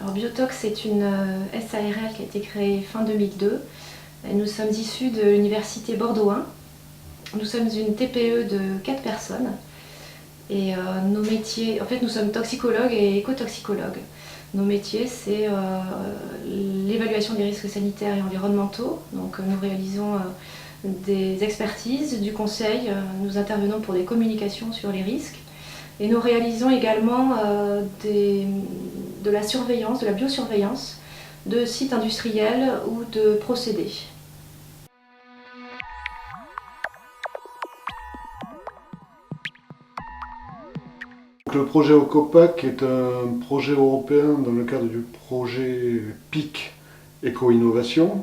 Alors Biotox, c'est une SARL qui a été créée fin 2002. Et nous sommes issus de l'université Bordeaux 1. Nous sommes une TPE de 4 personnes. Et nos métiers, en fait nous sommes toxicologues et écotoxicologues. Nos métiers, c'est l'évaluation des risques sanitaires et environnementaux. Donc nous réalisons des expertises, du conseil, nous intervenons pour des communications sur les risques. Et nous réalisons également de la surveillance, de la biosurveillance de sites industriels ou de procédés. Le projet OCOPAC est un projet européen dans le cadre du projet PIC Éco-Innovation.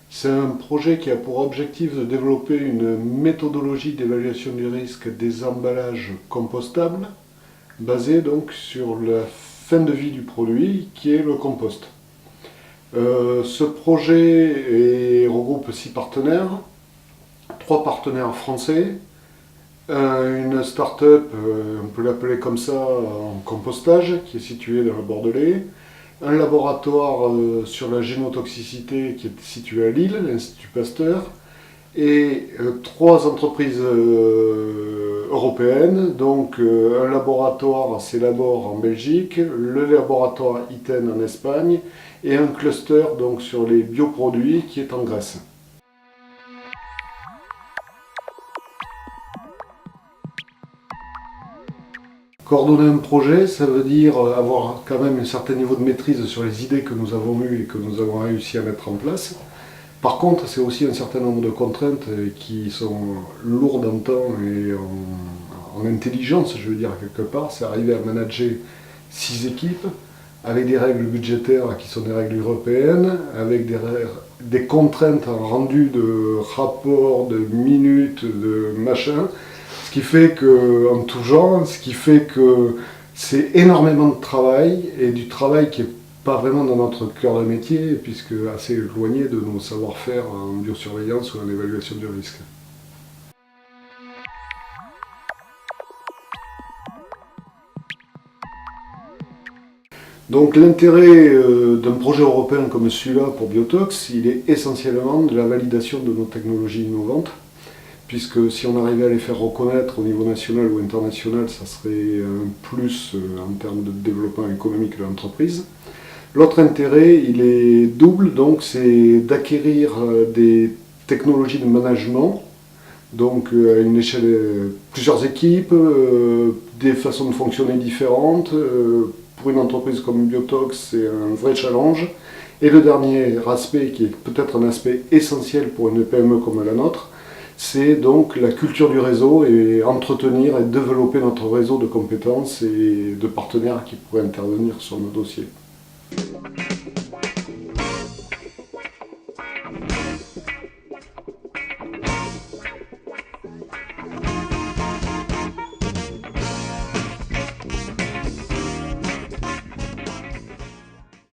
C'est un projet qui a pour objectif de développer une méthodologie d'évaluation du risque des emballages compostables basée donc sur la fin de vie du produit qui est le compost. Ce projet regroupe 6 partenaires, 3 partenaires français, une start-up, on peut l'appeler comme ça, en compostage, qui est située dans le Bordelais, un laboratoire sur la génotoxicité qui est situé à Lille, l'Institut Pasteur, et 3 entreprises européennes, donc un laboratoire Célabor en Belgique, le laboratoire ITEN en Espagne, et un cluster donc sur les bioproduits qui est en Grèce. Coordonner un projet, ça veut dire avoir quand même un certain niveau de maîtrise sur les idées que nous avons eues et que nous avons réussi à mettre en place. Par contre, c'est aussi un certain nombre de contraintes qui sont lourdes en temps et en intelligence, je veux dire, quelque part. C'est arriver à manager 6 équipes avec des règles budgétaires qui sont des règles européennes, avec des contraintes en rendu de rapports, de minutes, de machin. Ce qui fait que, en tout genre, ce qui fait que c'est énormément de travail, et du travail qui n'est pas vraiment dans notre cœur de métier, puisque assez éloigné de nos savoir-faire en biosurveillance ou en évaluation du risque. Donc l'intérêt d'un projet européen comme celui-là pour Biotox, il est essentiellement de la validation de nos technologies innovantes, puisque si on arrivait à les faire reconnaître au niveau national ou international, ça serait un plus en termes de développement économique de l'entreprise. L'autre intérêt, il est double, donc c'est d'acquérir des technologies de management, donc à une échelle, plusieurs équipes, des façons de fonctionner différentes. Pour une entreprise comme Biotox, c'est un vrai challenge. Et le dernier aspect, qui est peut-être un aspect essentiel pour une PME comme la nôtre, c'est donc la culture du réseau et entretenir et développer notre réseau de compétences et de partenaires qui pourraient intervenir sur nos dossiers.